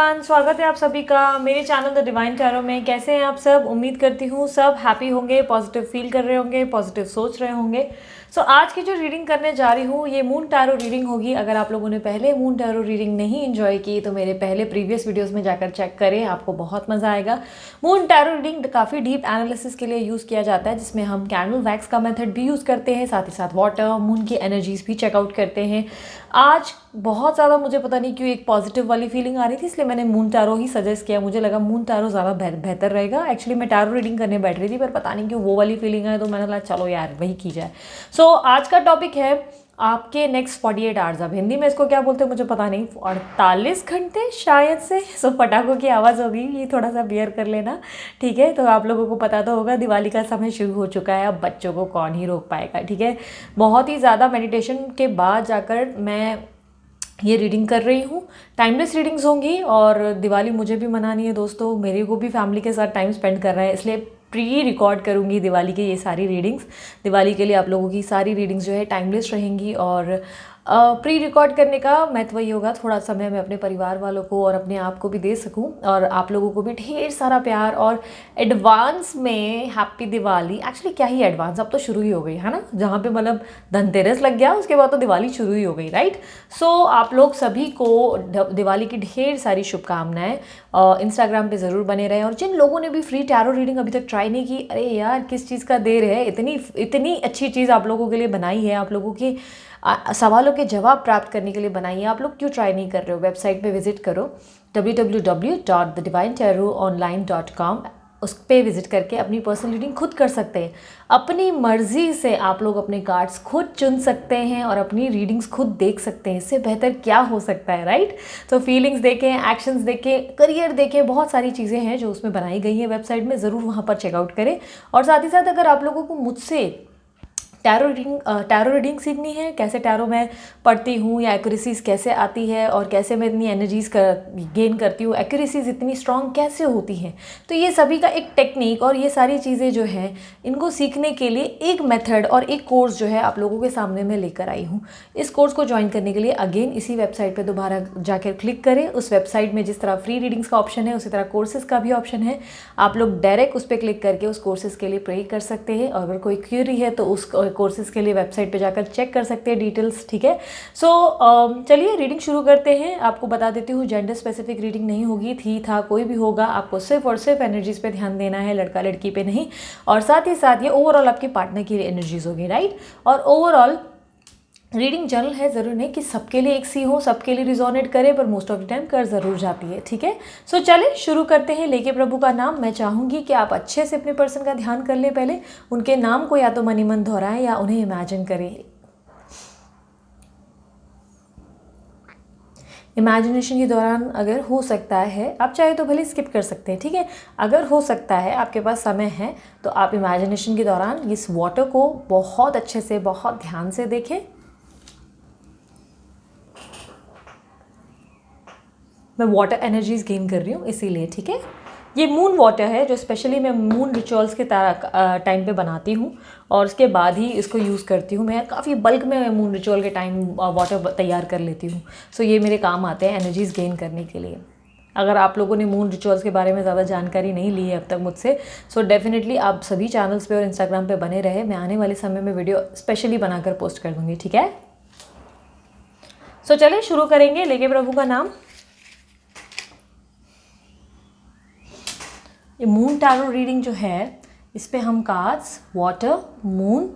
Everyone, स्वागत है आप सभी का मेरे चैनल द डिवाइन टैरो में। कैसे हैं आप सब? उम्मीद करती हूँ सब हैप्पी होंगे, पॉजिटिव फील कर रहे होंगे, पॉजिटिव सोच रहे होंगे। आज की जो रीडिंग करने जा रही हूँ ये मून टैरो रीडिंग होगी। अगर आप लोगों ने पहले मून टैरो रीडिंग नहीं एंजॉय की तो मेरे पहले प्रीवियस वीडियोस में जाकर चेक करें, आपको बहुत मज़ा आएगा। मून टैरो रीडिंग काफ़ी डीप एनालिसिस के लिए यूज़ किया जाता है, जिसमें हम कैंडल वैक्स का मेथड भी यूज़ करते हैं, साथ ही साथ वाटर मून की एनर्जीज भी चेकआउट करते हैं। आज बहुत ज़्यादा मुझे पता नहीं क्यों एक पॉजिटिव वाली फीलिंग आ रही थी, इसलिए मैंने मून टैरो ही सजेस्ट किया। मुझे लगा मून टैरो ज़्यादा बेहतर रहेगा। एक्चुअली मैं टैरो रीडिंग करने बैठ रही थी, पर पता नहीं क्यों वो वाली फीलिंग है, तो मैंने कहा चलो यार वही की जाए। आज का टॉपिक है आपके नेक्स्ट 48 आवर्स। अब हिंदी में इसको क्या बोलते हैं मुझे पता नहीं, 48 घंटे शायद से। पटाखों की आवाज़ होगी, ये थोड़ा सा बियर कर लेना, ठीक है। तो आप लोगों को पता तो होगा दिवाली का समय शुरू हो चुका है, अब बच्चों को कौन ही रोक पाएगा, ठीक है। बहुत ही ज़्यादा मेडिटेशन के बाद जाकर मैं ये रीडिंग कर रही हूँ। टाइमलेस रीडिंग्स होंगी और दिवाली मुझे भी मनानी है दोस्तों, मेरे को भी फैमिली के साथ टाइम स्पेंड कर रहा है, इसलिए प्री रिकॉर्ड करूँगी दिवाली की ये सारी रीडिंग्स। दिवाली के लिए आप लोगों की सारी रीडिंग्स जो है टाइमलेस रहेंगी। और प्री रिकॉर्ड करने का महत्व ये होगा, थोड़ा समय मैं अपने परिवार वालों को और अपने आप को भी दे सकूं, और आप लोगों को भी ढेर सारा प्यार और एडवांस में हैप्पी दिवाली। एक्चुअली क्या ही एडवांस, अब तो शुरू ही हो गई है ना, जहाँ पे मतलब धनतेरस लग गया उसके बाद तो दिवाली शुरू ही हो गई, राइट। आप लोग सभी को दिवाली की ढेर सारी शुभकामनाएं। इंस्टाग्राम पे ज़रूर बने रहें, और जिन लोगों ने भी फ्री टैरो रीडिंग अभी तक ट्राई नहीं की, अरे यार किस चीज़ का देर है, इतनी अच्छी चीज़ आप लोगों के लिए बनाई है, आप लोगों के सवालों के जवाब प्राप्त करने के लिए बनाई है। आप लोग क्यों ट्राई नहीं कर रहे हो? वेबसाइट पे विजिट करो www.thedivinetarotonline.com। उस पर विजिट करके अपनी पर्सनल रीडिंग खुद कर सकते हैं। अपनी मर्जी से आप लोग अपने कार्ड्स खुद चुन सकते हैं और अपनी रीडिंग्स खुद देख सकते हैं। इससे बेहतर क्या हो सकता है, राइट। तो फीलिंग्स देखें, एक्शंस देखें, करियर देखें, बहुत सारी चीज़ें हैं जो उसमें बनाई गई हैं वेबसाइट में, ज़रूर वहाँ पर चेकआउट करें। और साथ ही साथ अगर आप लोगों को मुझसे टैरो रीडिंग सीखनी है, कैसे टैरो मैं पढ़ती हूँ या एक्यूरेसीज कैसे आती है और कैसे मैं इतनी एनर्जीज गेन करती हूँ, एक्यूरेसीज इतनी स्ट्रॉन्ग कैसे होती हैं, तो ये सभी का एक टेक्निक और ये सारी चीज़ें जो हैं इनको सीखने के लिए एक मेथड और एक कोर्स जो है आप लोगों के सामने मैं लेकर आई हूँ। इस कोर्स को ज्वाइन करने के लिए अगेन इसी वेबसाइट पर दोबारा जाकर क्लिक करें। उस वेबसाइट में जिस तरह फ्री रीडिंग्स का ऑप्शन है उसी तरह कोर्सेज़ का भी ऑप्शन है। आप लोग डायरेक्ट उस पर क्लिक करके उस कोर्सेज़ के लिए प्रे कर सकते हैं, और अगर कोई क्यूरी है तो उस कोर्सेज़ के लिए वेबसाइट पे जाकर चेक कर सकते हैं डिटेल्स, ठीक है। चलिए रीडिंग शुरू करते हैं। आपको बता देती हूँ जेंडर स्पेसिफिक रीडिंग नहीं होगी, थी था कोई भी होगा, आपको सिर्फ और सिर्फ एनर्जीज पे ध्यान देना है, लड़का लड़की पे नहीं। और साथ ही साथ ये ओवरऑल आपके पार्टनर की एनर्जीज होगी, राइट। और ओवरऑल रीडिंग जनरल है, ज़रूर नहीं कि सबके लिए एक सी हो, सबके लिए रिजोनेट करे, पर मोस्ट ऑफ द टाइम कर ज़रूर जाती है, ठीक है। चले शुरू करते हैं। लेके प्रभु का नाम। मैं चाहूँगी कि आप अच्छे से अपने पर्सन का ध्यान कर लें। पहले उनके नाम को या तो मनी मन दोहराएं या उन्हें इमेजिन करें। इमेजिनेशन के दौरान अगर हो सकता है, आप चाहे तो भले स्किप कर सकते हैं, ठीक है। अगर हो सकता है, आपके पास समय है, तो आप इमेजिनेशन के दौरान इस वाटर को बहुत अच्छे से, बहुत ध्यान से देखें। मैं वाटर एनर्जीज गेन कर रही हूँ इसीलिए, ठीक है। ये मून वाटर है जो स्पेशली मैं मून रिचुअल्स के टाइम पे बनाती हूँ, और उसके बाद ही इसको यूज़ करती हूँ। मैं काफ़ी बल्क में मून रिचुअल के टाइम वाटर तैयार कर लेती हूँ। ये मेरे काम आते हैं एनर्जीज गेन करने के लिए। अगर आप लोगों ने मून रिचुअल्स के बारे में ज़्यादा जानकारी नहीं ली है अब तक मुझसे, डेफिनेटली आप सभी चैनल्स पे और इंस्टाग्राम पे बने रहे। मैं आने वाले समय में वीडियो स्पेशली बनाकर पोस्ट कर दूँगी, ठीक है। चलिए शुरू करेंगे। लेके प्रभु का नाम। ये मून टैरो रीडिंग जो है, इस पे हम कार्ड्स, वाटर, मून,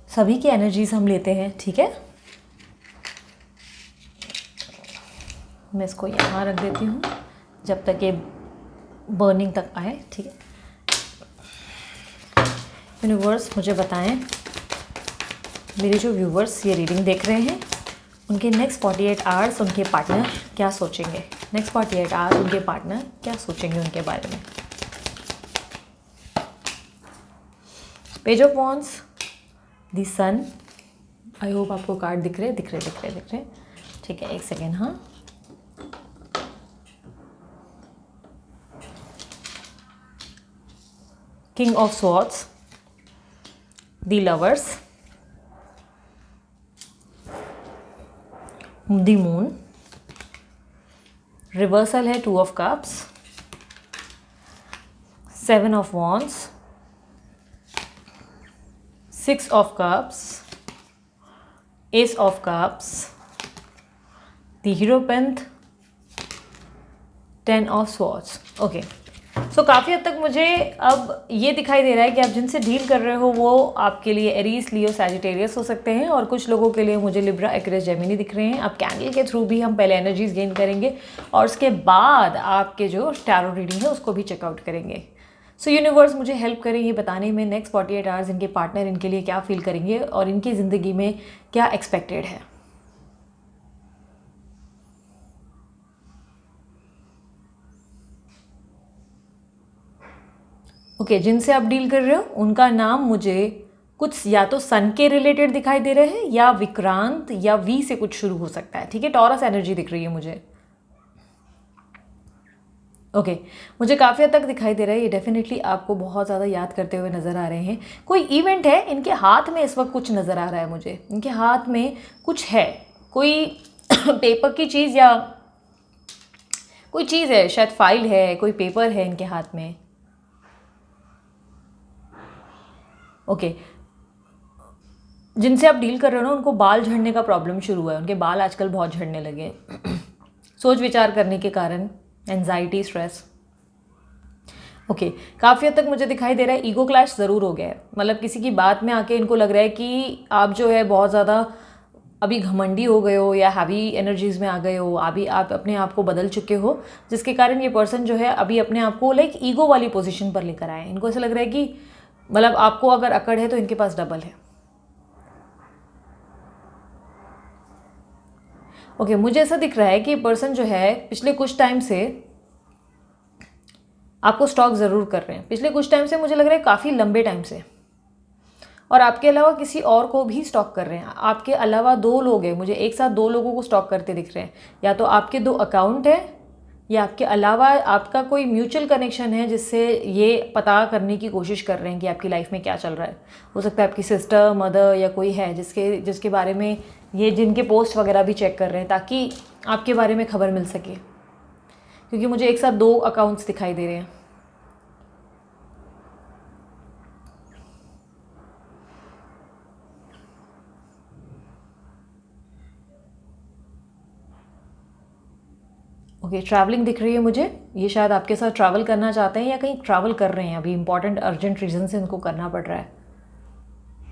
सभी की एनर्जीज हम लेते हैं, ठीक है। मैं इसको यहाँ रख देती हूँ जब तक ये बर्निंग तक आए, ठीक है। यूनिवर्स मुझे बताएं, मेरे जो व्यूवर्स ये रीडिंग देख रहे हैं, उनके नेक्स्ट 48 आवर्स उनके पार्टनर क्या सोचेंगे। नेक्स्ट 48 आवर्स उनके पार्टनर क्या सोचेंगे उनके बारे में। Page of wands, the sun. I hope आपको कार्ड दिख रहे, ठीक है। एक सेकेंड, हाँ। King of swords, the lovers, the moon, reversal है 2 of cups, 7 of wands, 6 of cups, ace of cups, the hierophant, 10 of swords. Okay, so काफ़ी हद तक मुझे अब ये दिखाई दे रहा है कि आप जिनसे डील कर रहे हो वो आपके लिए एरीज, लियो, सैजिटेरियस हो सकते हैं, और कुछ लोगों के लिए मुझे लिब्रा, एक्वेरियस, जेमिनी दिख रहे हैं। अब कैंडल के थ्रू भी हम पहले एनर्जीज गेन करेंगे और उसके बाद आपके जो टैरो रीडिंग है उसको भी चेकआउट करेंगे। सो यूनिवर्स मुझे हेल्प करें ये बताने में नेक्स्ट 48 आवर्स इनके पार्टनर इनके लिए क्या फील करेंगे और इनकी ज़िंदगी में क्या एक्सपेक्टेड है। ओके, जिनसे आप डील कर रहे हो उनका नाम मुझे कुछ या तो सन के रिलेटेड दिखाई दे रहे हैं या विक्रांत या वी से कुछ शुरू हो सकता है। ठीक है, टॉरस एनर्जी दिख रही है मुझे। ओके, मुझे काफ़ी हद तक दिखाई दे रहा है ये डेफिनेटली आपको बहुत ज़्यादा याद करते हुए नज़र आ रहे हैं। कोई इवेंट है, इनके हाथ में इस वक्त कुछ नज़र आ रहा है मुझे, इनके हाथ में कुछ है, कोई पेपर की चीज़ या कोई चीज़ है, शायद फाइल है, कोई पेपर है इनके हाथ में। ओके, जिनसे आप डील कर रहे हो ना उनको बाल झड़ने का प्रॉब्लम शुरू हुआ है, उनके बाल आजकल बहुत झड़ने लगे सोच विचार करने के कारण, एंजाइटी, स्ट्रेस। ओके, काफ़ी हद तक मुझे दिखाई दे रहा है ईगो क्लैश ज़रूर हो गया है। मतलब किसी की बात में आके इनको लग रहा है कि आप जो है बहुत ज़्यादा अभी घमंडी हो गए हो या हैवी एनर्जीज़ में आ गए हो, अभी आप अपने आप को बदल चुके हो, जिसके कारण ये पर्सन जो है अभी अपने आप को लाइक ईगो वाली पोजीशन पर लेकर आए। इनको ऐसा लग रहा है कि मतलब आपको अगर अकड़ है तो इनके पास डबल है। ओके, मुझे ऐसा दिख रहा है कि पर्सन जो है पिछले कुछ टाइम से आपको स्टॉक ज़रूर कर रहे हैं। पिछले कुछ टाइम से मुझे लग रहा है काफ़ी लंबे टाइम से, और आपके अलावा किसी और को भी स्टॉक कर रहे हैं। आपके अलावा 2 लोग हैं, मुझे एक साथ 2 लोगों को स्टॉक करते दिख रहे हैं। या तो आपके 2 अकाउंट हैं या आपके अलावा आपका कोई म्यूचुअल कनेक्शन है जिससे ये पता करने की कोशिश कर रहे हैं कि आपकी लाइफ में क्या चल रहा है। हो सकता है आपकी सिस्टर, मदर या कोई है जिसके बारे में ये जिनके पोस्ट वगैरह भी चेक कर रहे हैं ताकि आपके बारे में खबर मिल सके, क्योंकि मुझे एक साथ 2 अकाउंट्स दिखाई दे रहे हैं। ओके, ट्रैवलिंग दिख रही है मुझे। ये शायद आपके साथ ट्रैवल करना चाहते हैं या कहीं ट्रैवल कर रहे हैं, अभी इंपॉर्टेंट अर्जेंट रीज़न से इनको करना पड़ रहा है।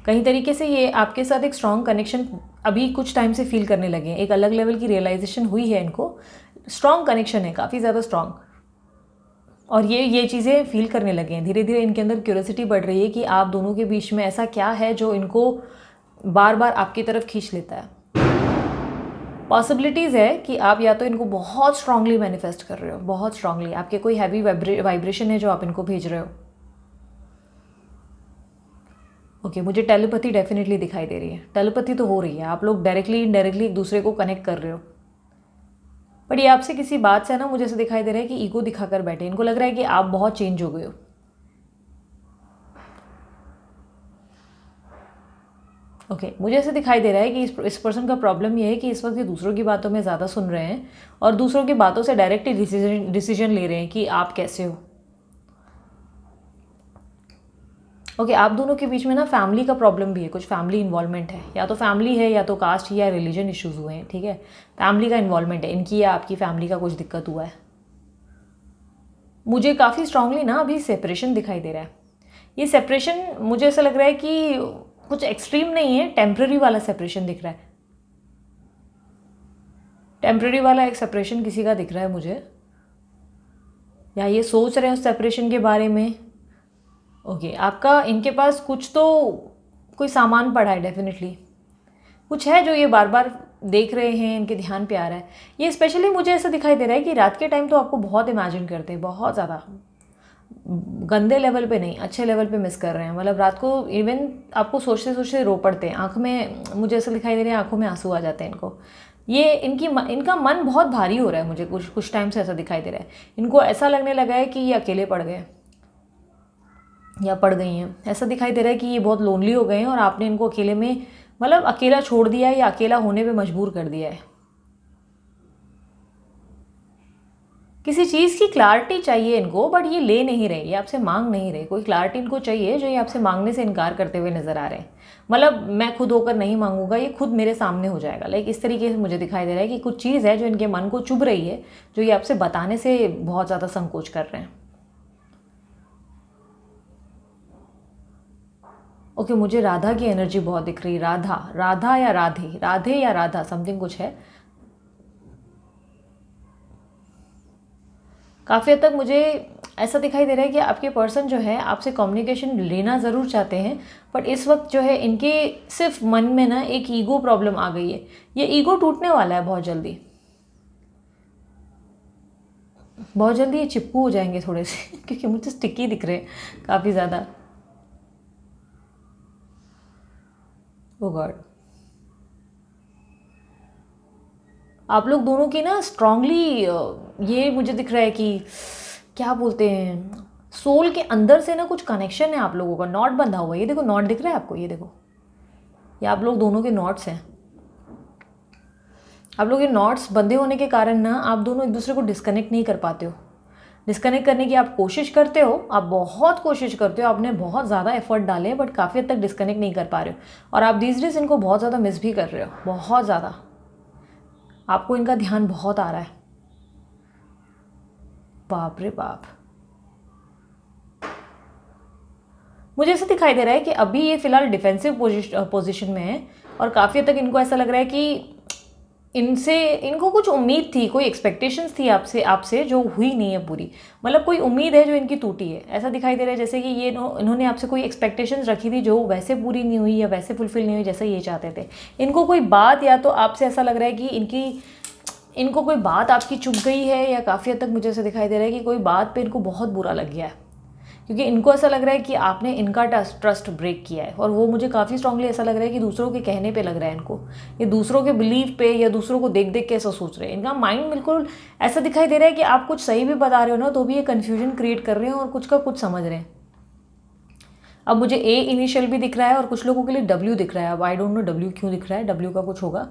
कहीं तरीके से ये आपके साथ एक स्ट्रॉन्ग कनेक्शन अभी कुछ टाइम से फील करने लगे हैं। एक अलग लेवल की रियलाइजेशन हुई है इनको, स्ट्रॉन्ग कनेक्शन है, काफ़ी ज़्यादा स्ट्रॉन्ग, और ये चीज़ें फील करने लगे हैं। धीरे धीरे इनके अंदर क्यूरियोसिटी बढ़ रही है कि आप दोनों के बीच में ऐसा क्या है जो इनको बार बार आपकी तरफ खींच लेता है। पॉसिबिलिटीज़ है कि आप या तो इनको बहुत स्ट्रांगली मैनिफेस्ट कर रहे हो, बहुत स्ट्रांगली आपके कोई हैवी वाइब्रेशन है जो आप इनको भेज रहे हो। ओके, मुझे टेलीपैथी डेफिनेटली दिखाई दे रही है। टेलीपैथी तो हो रही है, आप लोग डायरेक्टली इनडायरेक्टली एक दूसरे को कनेक्ट कर रहे हो। बट ये आपसे किसी बात से ना मुझे ऐसा दिखाई दे रहा है कि ईगो दिखाकर बैठे, इनको लग रहा है कि आप बहुत चेंज हो गए हो। ओके, मुझे ऐसे दिखाई दे रहा है कि इस पर्सन का प्रॉब्लम ये है कि इस वक्त ये दूसरों की बातों में ज़्यादा सुन रहे हैं और दूसरों की बातों से डायरेक्टली डिसीजन ले रहे हैं कि आप कैसे हो। ओके, आप दोनों के बीच में ना फैमिली का प्रॉब्लम भी है, कुछ फैमिली इन्वॉल्वमेंट है, या तो फैमिली है या तो कास्ट या रिलीजन इश्यूज हुए हैं। ठीक है, फैमिली का इन्वॉल्वमेंट है इनकी या आपकी फैमिली का कुछ दिक्कत हुआ है। मुझे काफ़ी स्ट्रांगली ना अभी सेपरेशन दिखाई दे रहा है। ये सेपरेशन मुझे ऐसा लग रहा है कि कुछ एक्सट्रीम नहीं है, टेम्प्रेरी वाला सेपरेशन दिख रहा है। टेम्प्रेरी वाला एक सेपरेशन किसी का दिख रहा है मुझे, या ये सोच रहे हैं उस सेपरेशन के बारे में। ओके, आपका इनके पास कुछ तो कोई सामान पड़ा है, डेफिनेटली कुछ है जो ये बार बार देख रहे हैं, इनके ध्यान पे आ रहा है। ये स्पेशली मुझे ऐसा दिखाई दे रहा है कि रात के टाइम तो आपको बहुत इमेजिन करते हैं, बहुत ज़्यादा, गंदे लेवल पे नहीं, अच्छे लेवल पे मिस कर रहे हैं। मतलब रात को इवन आपको सोचते सोचते रो पड़ते हैं, आँख में मुझे ऐसा दिखाई दे रहा है, आँखों में आंसू आ जाते हैं इनको। ये इनका मन बहुत भारी हो रहा है, मुझे कुछ टाइम से ऐसा दिखाई दे रहा है। इनको ऐसा लगने लगा है कि ये अकेले पड़ गए या पड़ गई हैं। ऐसा दिखाई दे रहा है कि ये बहुत लोनली हो गए हैं और आपने इनको अकेले में मतलब अकेला छोड़ दिया है या अकेला होने पे मजबूर कर दिया है। किसी चीज़ की क्लैरिटी चाहिए इनको, बट ये ले नहीं रहे, ये आपसे मांग नहीं रहे। कोई क्लैरिटी इनको चाहिए जो ये आपसे मांगने से इनकार करते हुए नज़र आ रहे हैं। मतलब मैं खुद होकर नहीं मांगूंगा, ये खुद मेरे सामने हो जाएगा। लाइक इस तरीके से मुझे दिखाई दे रहा है कि कुछ चीज़ है जो इनके मन को चुभ रही है, जो ये आपसे बताने से बहुत ज़्यादा संकोच कर रहे हैं। ओके, मुझे राधा की एनर्जी बहुत दिख रही है। राधा, राधा या राधे, राधे या राधा, समथिंग कुछ है। काफ़ी हद तक मुझे ऐसा दिखाई दे रहा है कि आपके पर्सन जो है आपसे कम्युनिकेशन लेना ज़रूर चाहते हैं, बट इस वक्त जो है इनके सिर्फ मन में ना एक ईगो प्रॉब्लम आ गई है। ये ईगो टूटने वाला है बहुत जल्दी, बहुत जल्दी ये चिपकू हो जाएंगे थोड़े से क्योंकि मुझे स्टिकी दिख रहे हैं काफ़ी ज़्यादा। ओ गॉड, आप लोग दोनों की ना स्ट्रांगली ये मुझे दिख रहा है कि क्या बोलते हैं, सोल के अंदर से ना कुछ कनेक्शन है आप लोगों का। नॉट बंधा हुआ है, ये देखो नॉट दिख रहा है आपको, ये देखो, ये आप लोग दोनों के नॉट्स हैं। आप लोग ये नॉट्स बंधे होने के कारण ना आप दोनों एक दूसरे को डिस्कनेक्ट नहीं कर पाते हो। डिस्कनेक्ट करने की आप कोशिश करते हो, आप बहुत कोशिश करते हो, आपने बहुत ज़्यादा एफर्ट डाले हैं, बट काफ़ी हद तक डिस्कनेक्ट नहीं कर पा रहे हो। और आप दीज डेज इनको बहुत ज़्यादा मिस भी कर रहे हो, बहुत ज़्यादा। आपको इनका ध्यान बहुत आ रहा है। बाप रे बाप, मुझे ऐसा दिखाई दे रहा है कि अभी ये फिलहाल डिफेंसिव पोजीशन में है, और काफ़ी हद तक इनको ऐसा लग रहा है कि इनको कुछ उम्मीद थी, कोई एक्सपेक्टेशंस थी आपसे जो हुई नहीं है पूरी। मतलब कोई उम्मीद है जो इनकी टूटी है। ऐसा दिखाई दे रहा है जैसे कि इन्होंने आपसे कोई एक्सपेक्टेशंस रखी थी जो वैसे पूरी नहीं हुई या वैसे फुलफिल नहीं हुई जैसा ये चाहते थे। इनको कोई बात, या तो आपसे ऐसा लग रहा है कि इनको कोई बात आपकी चुभ गई है, या काफ़ी हद तक मुझे ऐसा दिखाई दे रहा है कि कोई बात पे इनको बहुत बुरा लग गया है, क्योंकि इनको ऐसा लग रहा है कि आपने इनका ट्रस्ट ब्रेक किया है। और वो मुझे काफ़ी स्ट्रांगली ऐसा लग रहा है कि दूसरों के कहने पे लग रहा है इनको, ये दूसरों के बिलीव पे या दूसरों को देख देख के ऐसा सोच रहे हैं। इनका माइंड बिल्कुल ऐसा दिखाई दे रहा है कि आप कुछ सही भी बता रहे हो ना, तो भी ये कन्फ्यूजन क्रिएट कर रहे हैं और कुछ का कुछ समझ रहे हैं। अब मुझे ए इनिशियल भी दिख रहा है और कुछ लोगों के लिए डब्ल्यू दिख रहा है। अब आई डोंट नो डब्ल्यू क्यों दिख रहा है, डब्ल्यू का कुछ होगा।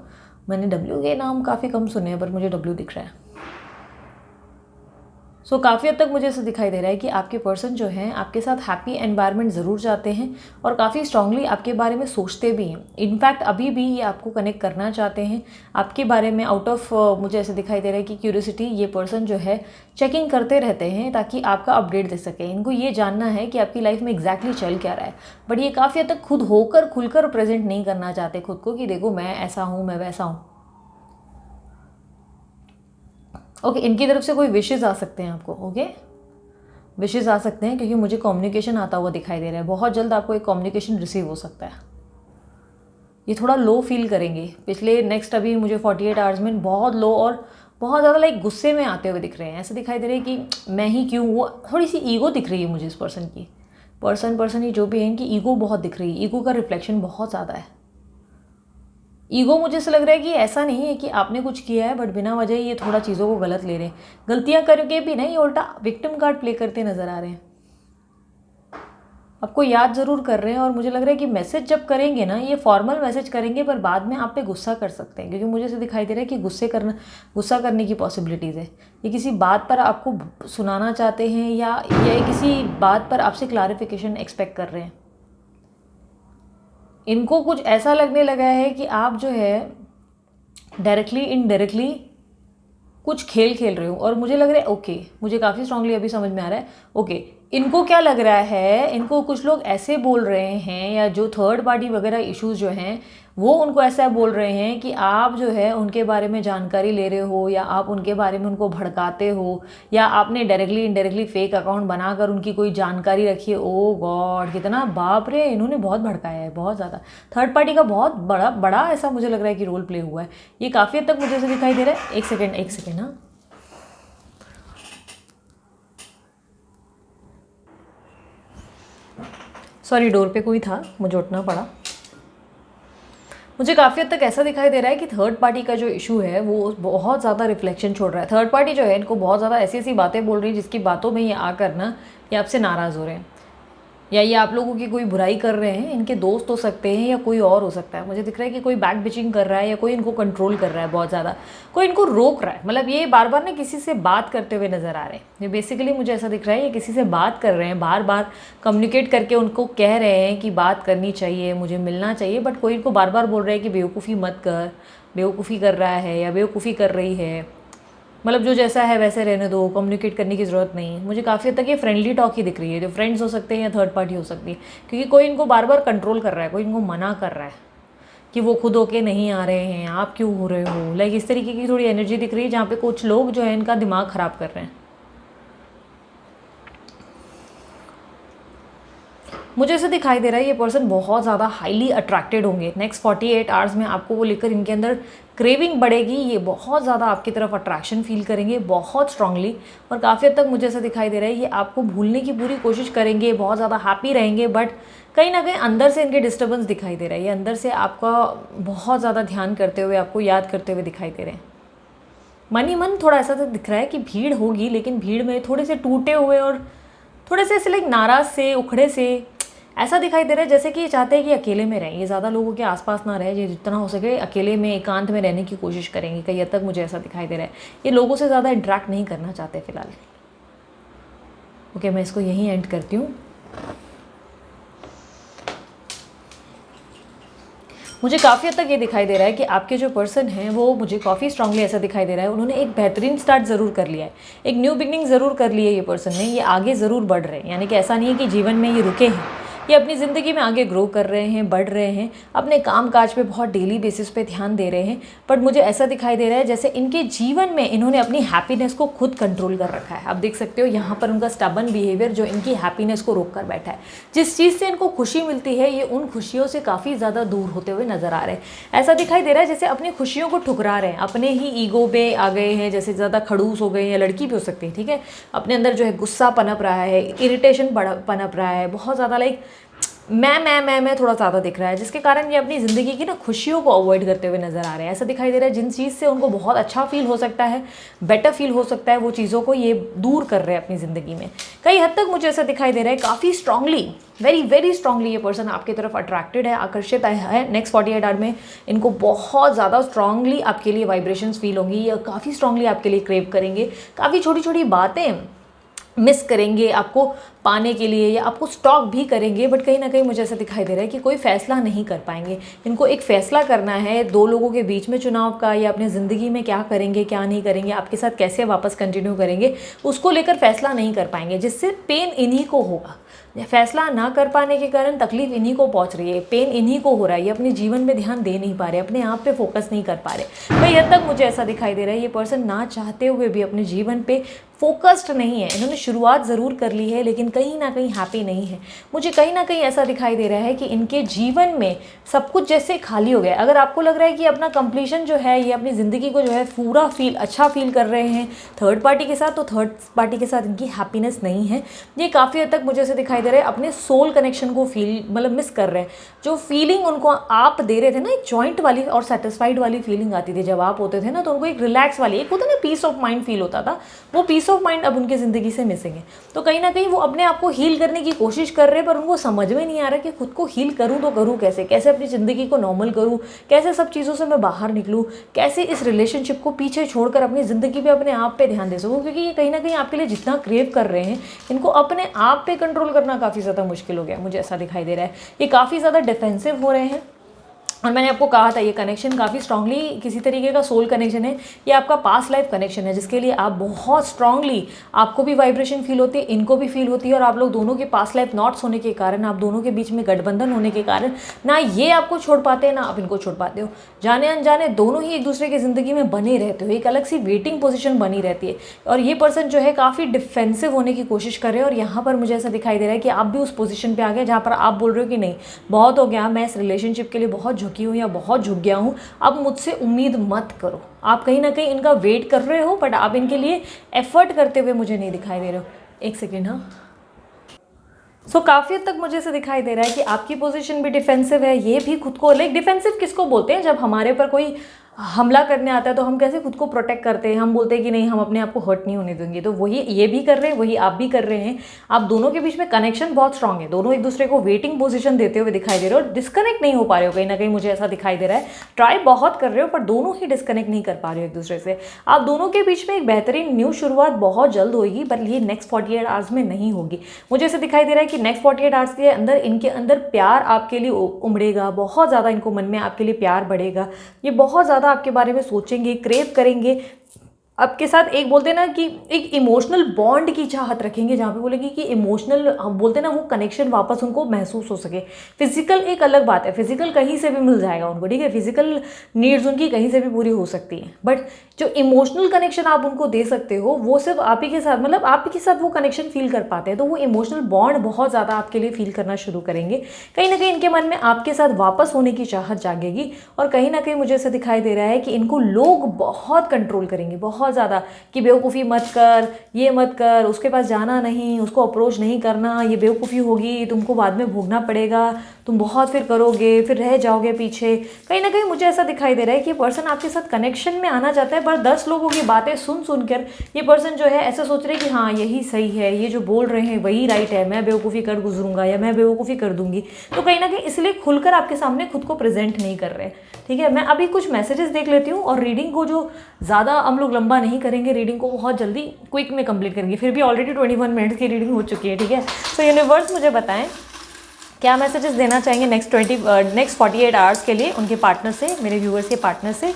मैंने डब्ल्यू के नाम काफ़ी कम सुने हैं, पर मुझे डब्ल्यू दिख रहा है। सो काफ़ी हद तक मुझे ऐसा दिखाई दे रहा है कि आपके पर्सन जो हैं आपके साथ हैप्पी एनवायरनमेंट ज़रूर चाहते हैं, और काफ़ी स्ट्रांगली आपके बारे में सोचते भी हैं। इनफैक्ट अभी भी ये आपको कनेक्ट करना चाहते हैं आपके बारे में। आउट ऑफ मुझे ऐसे दिखाई दे रहा है कि क्यूरियोसिटी, ये पर्सन जो है चेकिंग करते रहते हैं ताकि आपका अपडेट दे सके। इनको ये जानना है कि आपकी लाइफ में एग्जैक्टली चल क्या रहा है, बट ये काफ़ी हद तक खुद होकर खुलकर प्रेजेंट नहीं करना चाहते खुद को, कि देखो मैं ऐसा हूँ, मैं वैसा हूँ। ओके, इनकी तरफ से कोई विशेज़ आ सकते हैं आपको। ओके, विशेज़ आ सकते हैं क्योंकि मुझे कम्युनिकेशन आता हुआ दिखाई दे रहा है। बहुत जल्द आपको एक कम्युनिकेशन रिसीव हो सकता है। ये थोड़ा लो फील करेंगे पिछले नेक्स्ट अभी मुझे 48 आवर्स में बहुत लो और बहुत ज़्यादा लाइक गुस्से में आते हुए दिख रहे हैं। ऐसे दिखाई दे रहे हैं कि मैं ही क्यों, वो थोड़ी सी ईगो दिख रही है मुझे इस पर्सन की। पर्सन ही जो भी है, इनकी ईगो बहुत दिख रही है। ईगो का रिफ्लेक्शन बहुत ज़्यादा है। ईगो मुझे ऐसा लग रहा है कि ऐसा नहीं है कि आपने कुछ किया है, बट बिना वजह ये थोड़ा चीज़ों को गलत ले रहे हैं। गलतियां करके भी नहीं, उल्टा विक्टिम कार्ड प्ले करते नज़र आ रहे हैं। आपको याद ज़रूर कर रहे हैं, और मुझे लग रहा है कि मैसेज जब करेंगे ना, ये फॉर्मल मैसेज करेंगे, पर बाद में आप पे गुस्सा कर सकते हैं, क्योंकि मुझे ऐसे दिखाई दे रहा है कि गुस्सा करने की पॉसिबिलिटीज़ है। ये किसी बात पर आपको सुनाना चाहते हैं, या ये किसी बात पर आपसे क्लैरिफिकेशन एक्सपेक्ट कर रहे हैं। इनको कुछ ऐसा लगने लगा है कि आप जो है डायरेक्टली इनडायरेक्टली कुछ खेल खेल रहे हो, और मुझे लग रहा है ओके, मुझे काफ़ी स्ट्रांगली अभी समझ में आ रहा है। ओके, इनको क्या लग रहा है, इनको कुछ लोग ऐसे बोल रहे हैं, या जो थर्ड पार्टी वगैरह इश्यूज जो हैं वो उनको ऐसा बोल रहे हैं कि आप जो है उनके बारे में जानकारी ले रहे हो, या आप उनके बारे में उनको भड़काते हो, या आपने डायरेक्टली इनडायरेक्टली फेक अकाउंट बनाकर उनकी कोई जानकारी रखी है। ओ गॉड, कितना बाप रे, इन्होंने बहुत भड़काया है, बहुत ज़्यादा। थर्ड पार्टी का बहुत बड़ा ऐसा मुझे लग रहा है कि रोल प्ले हुआ है। ये काफ़ी हद तक मुझे ऐसे दिखाई दे रहा है। एक सेकेंड हाँ, सॉरी, डोर पे कोई था, मुझे उठना पड़ा। मुझे काफ़ी हद तक ऐसा दिखाई दे रहा है कि थर्ड पार्टी का जो इशू है वो बहुत ज़्यादा रिफ्लेक्शन छोड़ रहा है। थर्ड पार्टी जो है इनको बहुत ज़्यादा ऐसी ऐसी बातें बोल रही है जिसकी बातों में ये आकर ना ये आपसे नाराज़ हो रहे हैं। या ये आप लोगों की कोई बुराई कर रहे हैं, इनके दोस्त हो सकते हैं या कोई और हो सकता है। मुझे दिख रहा है कि कोई बैक बिचिंग कर रहा है या कोई इनको कंट्रोल कर रहा है बहुत ज़्यादा, कोई इनको रोक रहा है। मतलब ये बार बार ना किसी से बात करते हुए नज़र आ रहे हैं। ये बेसिकली मुझे ऐसा दिख रहा है ये किसी से बात कर रहे हैं, बार बार कम्युनिकेट करके उनको कह रहे हैं कि बात करनी चाहिए, मुझे मिलना चाहिए, बट कोई इनको बार बार बोल रहा है कि बेवकूफ़ी मत कर, बेवकूफ़ी कर रहा है या बेवकूफ़ी कर रही है, मतलब जो जैसा है वैसे रहने दो, कम्युनिकेट करने की ज़रूरत नहीं है। मुझे काफ़ी हद तक ये फ्रेंडली टॉक ही दिख रही है, जो फ्रेंड्स हो सकते हैं या थर्ड पार्टी हो सकती है, क्योंकि कोई इनको बार बार कंट्रोल कर रहा है, कोई इनको मना कर रहा है कि वो खुद होके नहीं आ रहे हैं, आप क्यों हो रहे हो। लाइक इस तरीके की थोड़ी एनर्जी दिख रही है जहाँ पे कुछ लोग जो है इनका दिमाग ख़राब कर रहे हैं। मुझे ऐसे दिखाई दे रहा है ये पर्सन बहुत ज़्यादा हाईली अट्रैक्टेड होंगे। नेक्स्ट 48 आवर्स में आपको वो लेकर इनके अंदर क्रेविंग बढ़ेगी, ये बहुत ज़्यादा आपकी तरफ अट्रैक्शन फील करेंगे बहुत स्ट्रांगली, और काफ़ी हद तक मुझे ऐसा दिखाई दे रहा है ये आपको भूलने की पूरी कोशिश करेंगे, बहुत ज़्यादा हैप्पी रहेंगे, बट कहीं ना कहीं अंदर से इनके डिस्टर्बेंस दिखाई दे रहा है। ये अंदर से आपका बहुत ज़्यादा ध्यान करते हुए, आपको याद करते हुए दिखाई दे रहे हैं। मन ही मन थोड़ा ऐसा तो दिख रहा है कि भीड़ होगी, लेकिन भीड़ में थोड़े से टूटे हुए और थोड़े से ऐसे लाइक नाराज़ से, उखड़े से ऐसा दिखाई दे रहा है जैसे कि ये चाहते हैं कि अकेले में रहें, ये ज़्यादा लोगों के आसपास ना रहे, ये जितना हो सके अकेले में एकांत में रहने की कोशिश करेंगे। कहीं हद तक मुझे ऐसा दिखाई दे रहा है ये लोगों से ज़्यादा इंटरेक्ट नहीं करना चाहते फ़िलहाल। ओके, मैं इसको यहीं एंड करती हूँ। मुझे काफ़ी हद तक ये दिखाई दे रहा है कि आपके जो पर्सन हैं वो मुझे काफ़ी स्ट्रांगली ऐसा दिखाई दे रहा है उन्होंने एक बेहतरीन स्टार्ट ज़रूर कर लिया है, एक न्यू बिगनिंग ज़रूर कर ली है ये पर्सन ने। ये आगे ज़रूर बढ़ रहे हैं, यानी कि ऐसा नहीं है कि जीवन में ये रुके हैं, ये अपनी ज़िंदगी में आगे ग्रो कर रहे हैं, बढ़ रहे हैं, अपने काम काज पे बहुत डेली बेसिस पे ध्यान दे रहे हैं। बट मुझे ऐसा दिखाई दे रहा है जैसे इनके जीवन में इन्होंने अपनी हैप्पीनेस को खुद कंट्रोल कर रखा है। आप देख सकते हो यहाँ पर उनका स्टबन बिहेवियर जो इनकी हैप्पीनेस को रोक कर बैठा है। जिस चीज़ से इनको खुशी मिलती है ये उन खुशियों से काफ़ी ज़्यादा दूर होते हुए नज़र आ रहे हैं। ऐसा दिखाई दे रहा है जैसे अपनी खुशियों को ठुकरा रहे हैं, अपने ही ईगो पे आ गए हैं, जैसे ज़्यादा खड़ूस हो गए हैं, या लड़की भी हो सकती है, ठीक है। अपने अंदर जो है गुस्सा पनप रहा है, इरिटेशन पनप रहा है, बहुत ज़्यादा लाइक मैं थोड़ा ज़्यादा दिख रहा है, जिसके कारण ये अपनी ज़िंदगी की ना खुशियों को अवॉइड करते हुए नज़र आ रहे हैं। ऐसा दिखाई दे रहा है जिन चीज़ से उनको बहुत अच्छा फील हो सकता है, बेटर फील हो सकता है, वो चीज़ों को ये दूर कर रहे हैं अपनी ज़िंदगी में। कई हद तक मुझे ऐसा दिखाई दे रहा है काफ़ी स्ट्रांगली, वेरी स्ट्रांगली ये पर्सन आपकी तरफ अट्रैक्टेड है, आकर्षित है। नेक्स्ट 48 आवर में इनको बहुत ज़्यादा स्ट्रांगली आपके लिए वाइब्रेशंस फील होंगी, या काफ़ी स्ट्रांगली आपके लिए क्रेव करेंगे, काफ़ी छोटी छोटी बातें मिस करेंगे आपको पाने के लिए, या आपको स्टॉक भी करेंगे, बट कहीं ना कहीं मुझे ऐसा दिखाई दे रहा है कि कोई फैसला नहीं कर पाएंगे। इनको एक फ़ैसला करना है दो लोगों के बीच में चुनाव का, या अपने ज़िंदगी में क्या करेंगे क्या नहीं करेंगे, आपके साथ कैसे वापस कंटिन्यू करेंगे, उसको लेकर फैसला नहीं कर पाएंगे, जिससे पेन इन्हीं को होगा। फैसला ना कर पाने के कारण तकलीफ इन्हीं को पहुंच रही है, पेन इन्हीं को हो रहा है, ये अपने जीवन में ध्यान दे नहीं पा रहे, अपने आप पे फोकस नहीं कर पा रहे। कई हद तक मुझे ऐसा दिखाई दे रहा है ये पर्सन ना चाहते हुए भी अपने जीवन पे फोकस्ड नहीं है। इन्होंने शुरुआत ज़रूर कर ली है, लेकिन कहीं ना कहीं हैप्पी नहीं है। मुझे कहीं ना कहीं ऐसा दिखाई दे रहा है कि इनके जीवन में सब कुछ जैसे खाली हो गया। अगर आपको लग रहा है कि अपना कंप्लीशन जो है, ये अपनी ज़िंदगी को जो है पूरा अच्छा फील कर रहे हैं थर्ड पार्टी के साथ, तो थर्ड पार्टी के साथ इनकी हैप्पीनेस नहीं है। ये काफ़ी हद तक मुझे ऐसे दिखाई दे रहा है अपने सोल कनेक्शन को मतलब मिस कर रहे हैं। जो फीलिंग उनको आप दे रहे थे ना, एक जॉइंट वाली और सेटिस्फाइड वाली फीलिंग आती थी जब आप होते थे ना, तो उनको एक रिलैक्स वाली, एक होता ना पीस ऑफ माइंड फील होता था, वो पीस ऑफ माइंड अब उनकी ज़िंदगी से मिसिंग है। तो कहीं ना कहीं वो अपने आप को हील करने की कोशिश कर रहे हैं, पर उनको समझ में नहीं आ रहा कि खुद को हील करूँ तो करूँ कैसे, कैसे अपनी ज़िंदगी को नॉर्मल करूँ, कैसे सब चीज़ों से मैं बाहर निकलूँ, कैसे इस रिलेशनशिप को पीछे छोड़कर अपनी ज़िंदगी पे अपने आप पे ध्यान दे सकूँ। क्योंकि ये कहीं ना कहीं आपके लिए जितना क्रेव कर रहे हैं, इनको अपने आप पे कंट्रोल करना काफ़ी ज़्यादा मुश्किल हो गया। मुझे ऐसा दिखाई दे रहा है ये काफ़ी ज़्यादा डिफेंसिव हो रहे हैं। और मैंने आपको कहा था ये कनेक्शन काफ़ी स्ट्रांगली किसी तरीके का सोल कनेक्शन है, ये आपका पास्ट लाइफ कनेक्शन है, जिसके लिए आप बहुत स्ट्रांगली, आपको भी वाइब्रेशन फील होती है, इनको भी फील होती है, और आप लोग दोनों के पास्ट लाइफ नॉट्स होने के कारण, आप दोनों के बीच में गठबंधन होने के कारण ना ये आपको छोड़ पाते हैं ना आप इनको छोड़ पाते हो। जाने अनजाने दोनों ही एक दूसरे की ज़िंदगी में बने रहते हो, एक अलग सी वेटिंग पोजिशन बनी रहती है। और ये पर्सन जो है काफ़ी डिफेंसिव होने की कोशिश कर रहे हैं, और यहाँ पर मुझे ऐसा दिखाई दे रहा है कि आप भी उस पोजिशन पर आ गए जहाँ पर आप बोल रहे हो कि नहीं बहुत हो गया, मैं इस रिलेशनशिप के लिए बहुत झुकी हूँ या बहुत झुक गया हूँ, अब मुझसे उम्मीद मत करो। आप कहीं ना कहीं इनका वेट कर रहे हो, बट आप इनके लिए एफर्ट करते हुए मुझे नहीं दिखाई दे रहे हो। एक सेकेंड, हाँ। सो काफ़ी हद तक मुझे ऐसे दिखाई दे रहा है कि आपकी पोजीशन भी डिफेंसिव है, ये भी खुद को लाइक डिफेंसिव किसको बोलते हैं, जब हमारे पर कोई हमला करने आता है तो हम कैसे खुद को प्रोटेक्ट करते हैं, हम बोलते हैं कि नहीं हम अपने आप को हर्ट नहीं होने देंगे। तो वही ये भी कर रहे हैं, वही आप भी कर रहे हैं। आप दोनों के बीच में कनेक्शन बहुत स्ट्रांग है, दोनों एक दूसरे को वेटिंग पोजीशन देते हुए दिखाई दे रहे हो, डिस्कनेक्ट नहीं हो पा रहे हो, कहीं ना कहीं मुझे ऐसा दिखाई दे रहा है। ट्राई बहुत कर रहे हो पर दोनों ही डिस्कनेक्ट नहीं कर पा रहे हो एक दूसरे से। आप दोनों के बीच में एक बेहतरीन न्यू शुरुआत बहुत जल्द होगी, पर ये नेक्स्ट 48 आवर्स में नहीं होगी। मुझे ऐसे दिखाई दे रहा है कि नेक्स्ट 48 आवर्स के अंदर इनके अंदर प्यार आपके लिए उमड़ेगा, बहुत ज़्यादा इनको मन में आपके लिए प्यार बढ़ेगा, ये बहुत ज़्यादा आपके बारे में सोचेंगे, क्रेव करेंगे आपके साथ। एक बोलते हैं ना कि एक इमोशनल बॉन्ड की चाहत रखेंगे, जहाँ पे बोलेंगे कि इमोशनल हम बोलते हैं ना वो कनेक्शन वापस उनको महसूस हो सके। फिजिकल एक अलग बात है, फिजिकल कहीं से भी मिल जाएगा उनको, ठीक है, फिजिकल नीड्स उनकी कहीं से भी पूरी हो सकती है, बट जो इमोशनल कनेक्शन आप उनको दे सकते हो वो सिर्फ आप ही के साथ, मतलब आप ही के साथ वो कनेक्शन फील कर पाते हैं। तो वो इमोशनल बॉन्ड बहुत ज़्यादा आपके लिए फील करना शुरू करेंगे। कहीं ना कहीं इनके मन में आपके साथ वापस होने की चाहत जागेगी, और कहीं ना कहीं मुझे ऐसा दिखाई दे रहा है कि इनको लोग बहुत कंट्रोल करेंगे, बहुत ज़्यादा, कि बेवकूफ़ी मत कर, ये मत कर, उसके पास जाना नहीं, उसको अप्रोच नहीं करना, ये बेवकूफ़ी होगी, तुमको बाद में भोगना पड़ेगा, तुम बहुत फिर करोगे, फिर रह जाओगे पीछे। कहीं ना कहीं मुझे ऐसा दिखाई दे रहा है कि पर्सन आपके साथ कनेक्शन में आना चाहता है, पर 10 लोगों की बातें सुन सुनकर ये पर्सन जो है ऐसा सोच रहे हैं कि हाँ यही सही है, ये जो बोल रहे हैं वही राइट है, मैं बेवकूफ़ी कर गुजरूंगा या मैं बेवकूफ़ी कर दूंगी। तो कहीं ना कहीं इसलिए खुलकर आपके सामने खुद को प्रेजेंट नहीं कर रहे, ठीक है। मैं अभी कुछ मैसेजेस देख लेती हूँ, और रीडिंग को जो ज़्यादा हम लोग लंबा नहीं करेंगे, रीडिंग को बहुत जल्दी क्विक में कंप्लीट करेंगे, फिर भी ऑलरेडी 21 मिनट्स की रीडिंग हो चुकी है, ठीक है। तो यूनिवर्स मुझे बताएं क्या मैसेजेस देना चाहेंगे नेक्स्ट 48 आवर्स के लिए उनके पार्टनर से, मेरे व्यूअर्स के पार्टनर से।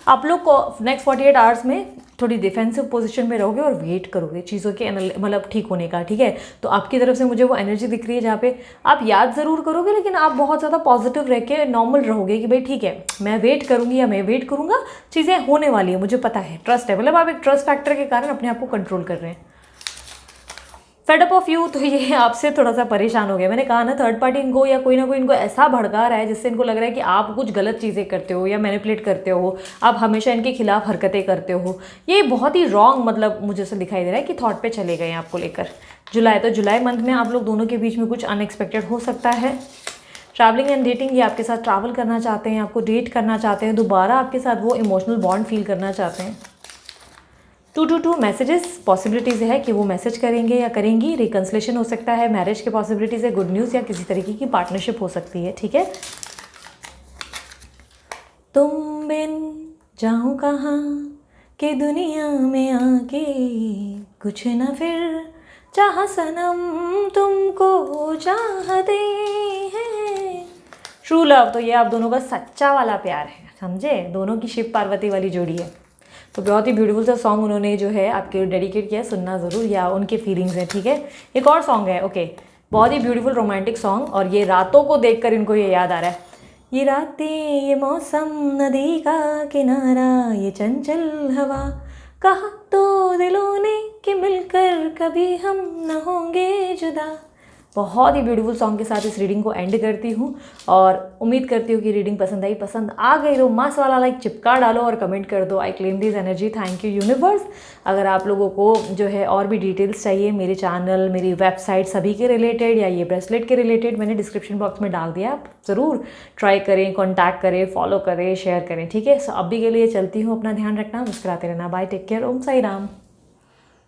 आप लोग को नेक्स्ट 48 आवर्स में थोड़ी डिफेंसिव पोजीशन में रहोगे और वेट करोगे चीज़ों के मतलब ठीक होने का, ठीक है। तो आपकी तरफ से मुझे वो एनर्जी दिख रही है जहाँ पे आप याद ज़रूर करोगे, लेकिन आप बहुत ज़्यादा पॉजिटिव रह के नॉर्मल रहोगे कि भाई ठीक है मैं वेट करूँगी या मैं वेट करूँगा, चीज़ें होने वाली है, मुझे पता है, ट्रस्ट है, मतलब आप एक ट्रस्ट फैक्टर के कारण अपने आप को कंट्रोल कर रहे हैं। फेड अप ऑफ यू, तो ये आपसे थोड़ा सा परेशान हो गया। मैंने कहा ना थर्ड पार्टी इनको या कोई ना कोई इनको ऐसा भड़का रहा है जिससे इनको लग रहा है कि आप कुछ गलत चीज़ें करते हो या मैनिपुलेट करते हो, आप हमेशा इनके खिलाफ हरकतें करते हो। ये बहुत ही रॉन्ग, मतलब मुझे ऐसा दिखाई दे रहा है कि थॉट पे चले गए आपको लेकर। जुलाई, तो जुलाई मंथ में आप लोग दोनों के बीच में कुछ अनएक्सपेक्टेड हो सकता है। ट्रैवलिंग एंड डेटिंग, ये आपके साथ ट्रैवल करना चाहते हैं, आपको डेट करना चाहते हैं, दोबारा आपके साथ वो इमोशनल बॉन्ड फील करना चाहते हैं। 222 मैसेजेस, पॉसिबिलिटीज़ है कि वो मैसेज करेंगे या करेंगी, रिकन्सिलेशन हो सकता है, मैरिज के पॉसिबिलिटीज़ है, गुड न्यूज़ या किसी तरीके की पार्टनरशिप हो सकती है, ठीक है। तुम बिन जाऊँ कहाँ के दुनिया में आके, कुछ न फिर चाह सनम तुमको चाहते हैं। ट्रू लव, तो ये आप दोनों का सच्चा वाला प्यार है, समझे, दोनों की शिव पार्वती वाली जोड़ी है। तो बहुत ही ब्यूटीफुल सा सॉन्ग उन्होंने जो है आपके डेडिकेट किया है, सुनना ज़रूर, या उनके फीलिंग्स हैं, ठीक है। एक और सॉन्ग है, ओके, बहुत ही ब्यूटीफुल रोमांटिक सॉन्ग, और ये रातों को देखकर इनको ये याद आ रहा है, ये रातें, ये मौसम, नदी का किनारा, ये चंचल हवा, कहा तो दिलों ने कि मिलकर कभी हम न होंगे जुदा। बहुत ही ब्यूटीफुल सॉन्ग के साथ इस रीडिंग को एंड करती हूँ, और उम्मीद करती हूँ कि रीडिंग पसंद आई। पसंद आ गई तो मस्त वाला लाइक चिपका डालो और कमेंट कर दो, I claim this energy, thank you universe. अगर आप लोगों को जो है और भी डिटेल्स चाहिए मेरे चैनल, मेरी वेबसाइट सभी के रिलेटेड या ये ब्रेसलेट के रिलेटेड, मैंने डिस्क्रिप्शन बॉक्स में डाल दिया, आप ज़रूर ट्राई करें, कॉन्टैक्ट करें, फॉलो करें, शेयर करें, ठीक है। सो अभी के लिए चलती हूँ, अपना ध्यान रखना, मुस्कुराते रहना, बाय, टेक केयर, ओम साई राम।